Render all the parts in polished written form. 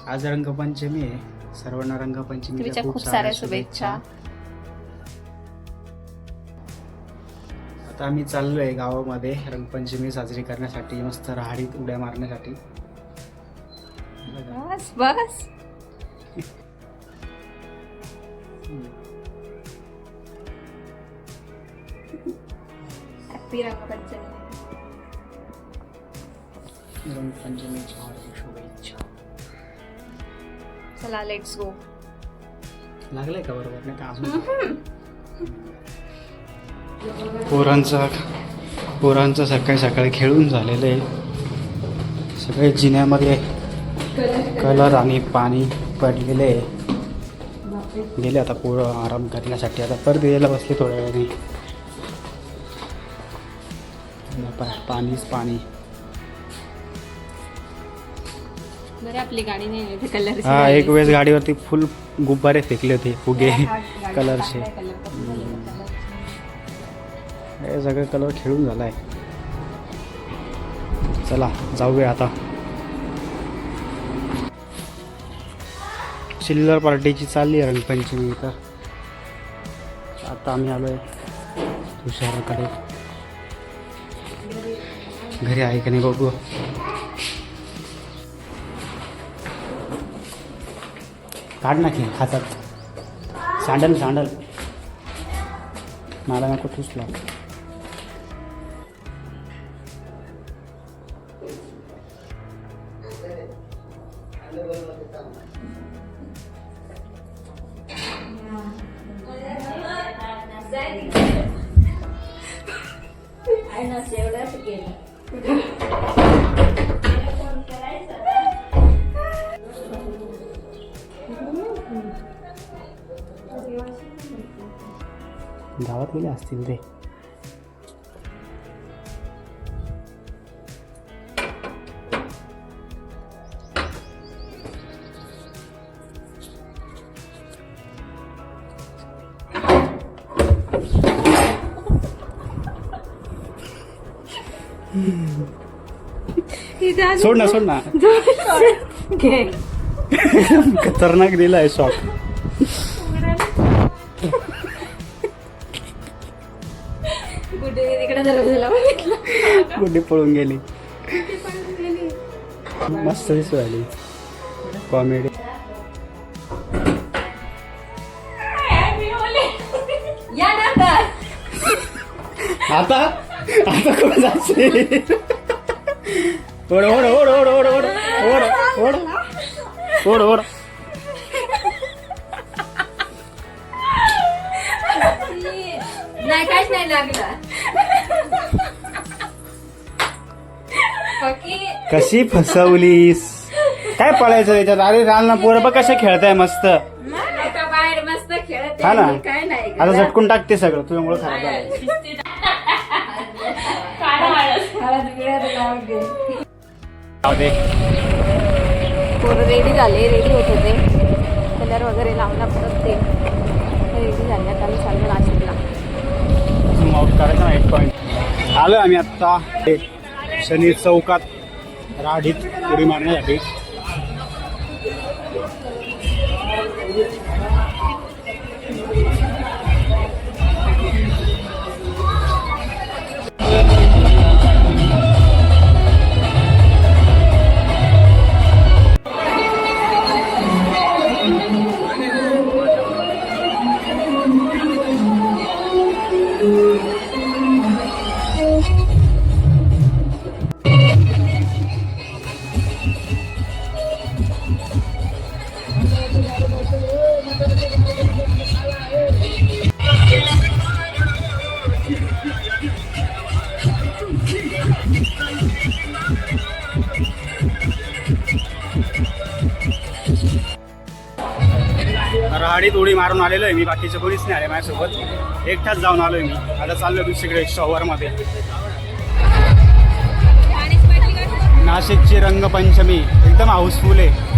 आज रंगपंचमी आहे. सर्वांना रंगपंचमीच्या खूप साऱ्या शुभेच्छा. आता आम्ही चाललोय गावामध्ये रंगपंचमी साजरी करण्यासाठी, मस्त राहाडीत उड्या मारण्यासाठी. बस बस. हॅपी रंगपंचमी. रंगपंचमीच्या हार्दिक शुभेच्छा. चला लेट्स गो. लागलंय का बरोबर नाही का अजून? पोरांचं सकाळी सकाळी खेळून झालेलं आहे. सगळे जिन्यामध्ये कलर आणि पाणी पडलेले आहे. गेले आता पोरं आराम करण्यासाठी. आता परत यायला बसले थोड्या वेळाने. पाणीच पाणी. बरं आपली गाडी नाही कलर. हा, एक वेळेस गाडीवरती फुल गुब्बारे फेकले होते, फुगे कलरचे. हे सगळे कलर खेळून झालाय. चला जाऊया आता. चिल्लर पार्टीची चालली आहे रंगपंचमी. तर आता आम्ही आलोय तुषाराकडे. घरी आहे का नाही बघू. काढ ना की हातात. सँडल मला नको तुसला. गावात गेले असतील ते. सोड ना खतरनाक दिलाय शॉक. गुड्डी पळून गेली. मस्त दिसली कॉमेडी. आता आता कोण जायचे. ओढ ओढ ओढ ओढ ओढ ओढ ओढ ओढ ओढ ओढ. नाही काहीच नाही लागलं. कशी फसवलीस. काय पळायचं त्याच्यात. अरे रान पोरं बघ कसे खेळताय मस्त. बाहेर मस्त खेळत हा ना. काय नाही आता झटकून टाकते सगळं तुझ्यामुळे खराब झालं. पोरं रेडी झाले. रेडी होत होते. कलर वगैरे लावला परत ते रेडी झाले. आता आम्ही चाललो नाशिकला. करायचं ना 1 पॉईंट. आलो आम्ही आत्ता शनी चौकात राढीत उडी मारण्यासाठी. राहाडीत उडी मारून आलेलो आहे मी. बाकीचे कोणीच नाही आले माझ्यासोबत. एकटाच जाऊन आलोय मी. आता चाललो दुसरीकडे शॉवरमध्ये. नाशिकची रंगपंचमी एकदम हाऊसफुल आहे.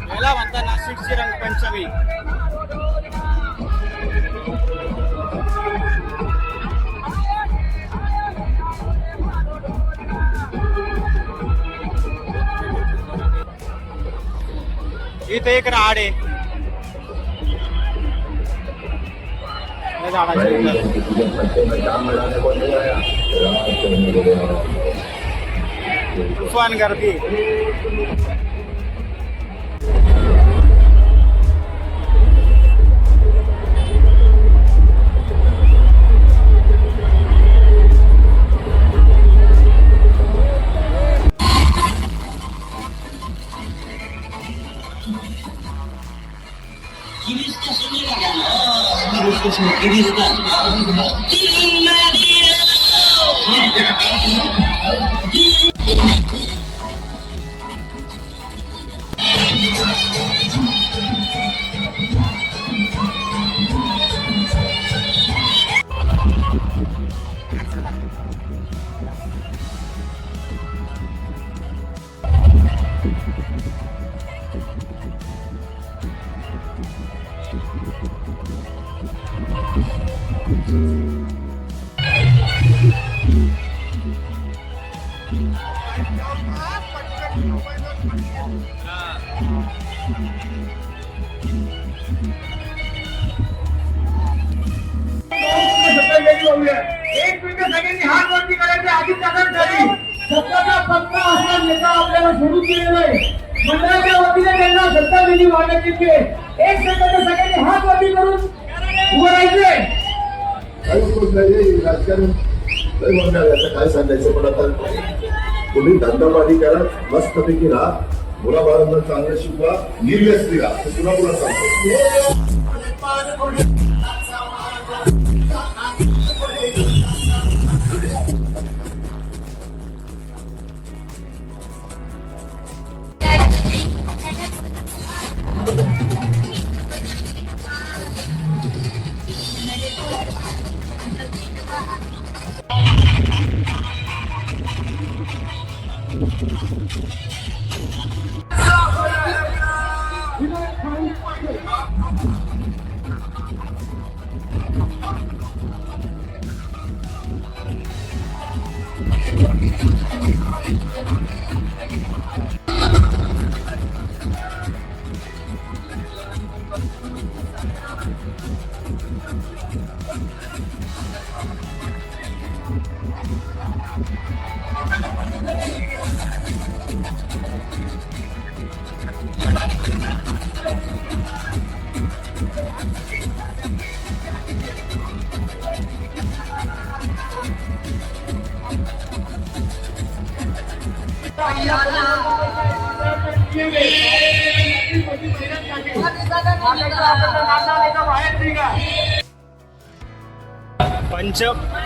याला म्हणतात आता नाशिकची रंगपंचमी. इथे एक राड आहे तुफान गर्दी. एक मिनिट सगळ्यांनी हात वरती करायचे. आधी प्रकार झाली सत्ताचा पक्का असा नेता आपल्याला सोडून दिलेला आहे. मंडळाच्या वतीने त्यांना श्रद्धांजली वाहण्यात येते. एक सेकंद सगळ्यांनी हात वरती करून उभं राहायचे. राजकारण काय सांगायचं, पण आता तुम्ही धंदापाणी करा, मस्तपैकी राहा, मुलाबाळांना चांगलं शिकवा, निर्व्यस्ती राहा. तुला पुन्हा सांगतो.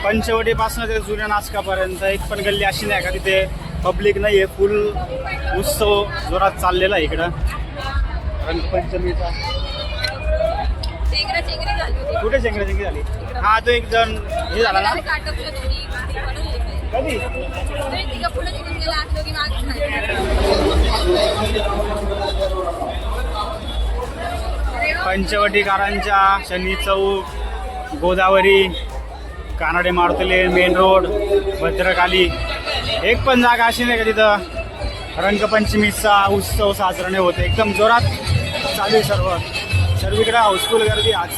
पंचवटीपासून ते जुन्या नाचकापर्यंत एक पण गल्ली अशी नाही का तिथे पब्लिक नाही आहे. फुल उत्सव जोरात चाललेला आहे इकडं रंगपंचमीचा. कुठे चेंगराचेंगरी झाली? हा तो एक जण हे झाला ना कधी पंचवटीकारांच्या शनी चौक, गोदावरी, कानाडे मारुतले, मेन रोड, भद्रकाली एक पण जागा अशी नाही का तिथं रंगपंचमीचा उत्सव साजरा नाही होते. एकदम जोरात चालू आहे सर्वीकडे हाऊसफुल गर्दी आज.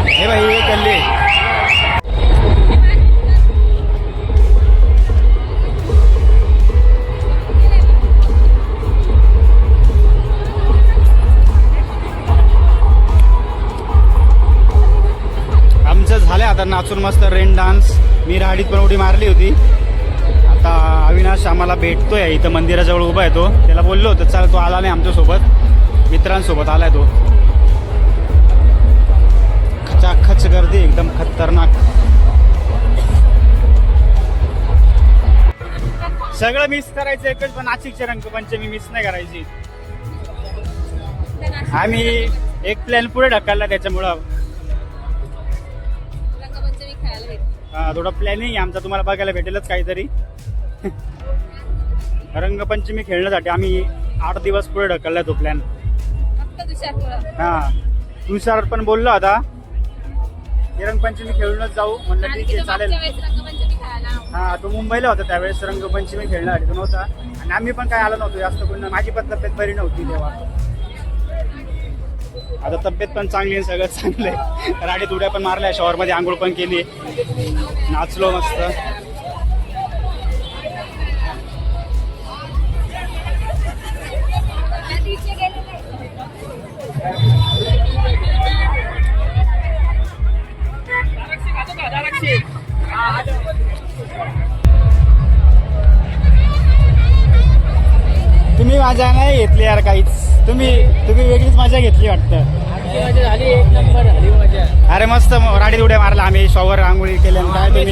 हे भाई हे गल्ली झाले. आता नाचून मस्त रेन डान्स. मी राहाडीत पण उडी मारली होती. आता अविनाश आम्हाला भेटतोय इथं मंदिराजवळ उभा आहे. तो त्याला बोललो होतं चल, तो आला नाही आमच्यासोबत, मित्रांसोबत आलाय तो. खचाखच गर्दी एकदम खतरनाक. सगळं मिस करायचं एकच, पण नाशिकची रंगपंचमी मिस नाही करायची. आम्ही एक प्लॅन पुढे ढकलला त्याच्यामुळं. रंगपंचमी खेळायला हा, थोडा प्लॅनिंग आहे आमचा, तुम्हाला बघायला भेटेलच काहीतरी. रंगपंचमी खेळण्यासाठी आम्ही 8 दिवस पुढे ढकललाय तो प्लॅन. हा, तुषार पण बोललो आता की रंगपंचमी खेळूनच जाऊ. म्हणलं ठीक आहे चालेल. हा, तो मुंबईला होता त्यावेळेस रंगपंचमी खेळण्यासाठी तो नव्हता. आणि आम्ही पण काय आलो नव्हतो जास्त करून. माझी पण तब्येत बरी नव्हती तेव्हा. आता तब्येत पण चांगली आहे, सगळं चांगलं आहे. राडीत उड्या पण मारल्या, शॉवरमध्ये आंघोळ पण केली, नाचलो मस्त. तुम्ही मजा नाही घेतली यार काहीच. तुम्ही वेगळीच मजा घेतली वाटतं. झाली एक नंबर झाली मजा. अरे मस्त राडीत उड्या मारला आम्ही, शॉवर आंघोळी केल्या. काय तुम्ही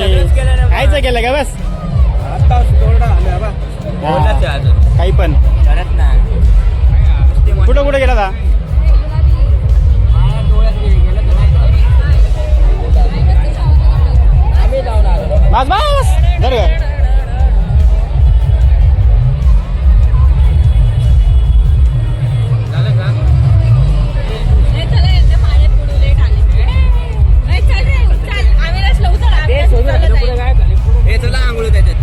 कायच केलं का बस? आता तोरडा आला बा. बोलायचं अजून काही पण करत नाही. कुठं कुठं गेला था? माझ्या डोळ्यात गेलं तर नाही. आम्ही जाऊन आलो. बस बस धर ग. झालं का? ते सोडून आता पुढे काय झाले? हे चला आंघोळ त्याच्यात.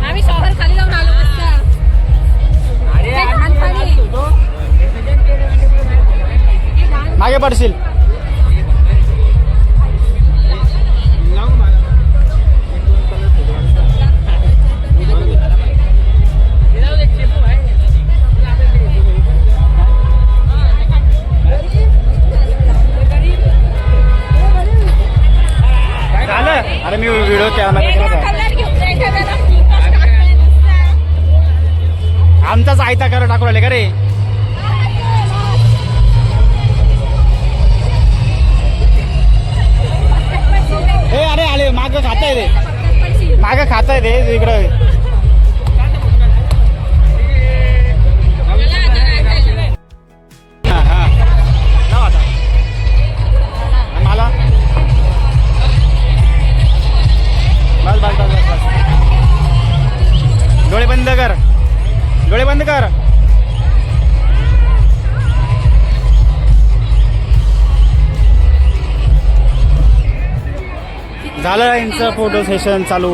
आम्ही शॉवर खाली जाऊन आलो मस्त. अरे आम्ही पाणी. होतो. मागे पडशील. झालं. अरे मी व्हिडिओ कॅमेरा केला होता. आमचाच आयता करा टाकू राहिले का रे? हे अरे आले माग खाताय रे, माग खाताय रे इकडं. हा हा लाव आता. मला बस बस बस बस बस. डोळे बंद कर, डोळे बंद कर. झालं यांचं फोटो सेशन चालू.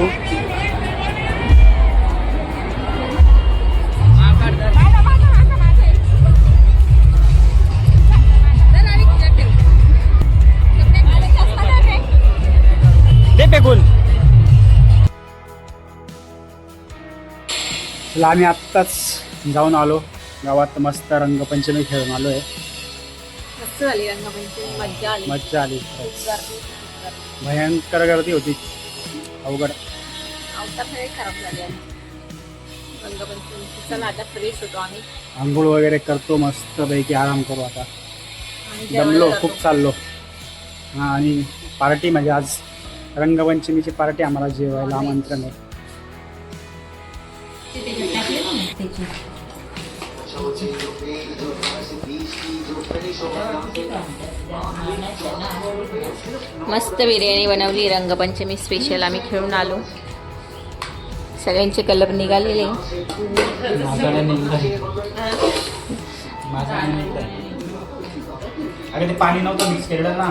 दे फेकून. आम्ही आत्ताच जाऊन आलो गावात, मस्त रंगपंचमी खेळून आलोय. मस्त झाली रंगपंचमी, मज्जा आली. मज्जा आली. खूप गर्दी. भयंकर गर्दी होती, अवघड. अवता खराब झाली आहे रंगपंचमी. चला आता फ्रेश होतो आम्ही, आंघोळ वगैरे करतो, मस्त पैकी आराम करू आता. आणि जेवायला दमलो, जातो. खूप चाललो. हा, आणि पार्टी म्हणजे आज रंगपंचमीची पार्टी, आम्हाला जेवायला आमंत्रण आहे. मस्त बिर्याणी बनवली रंगपंचमी स्पेशल. आम्ही खेळून आलो, सगळ्यांचे कलर निघालेले. अरे ते पाणी नव्हतं मिक्स केलेलं ना.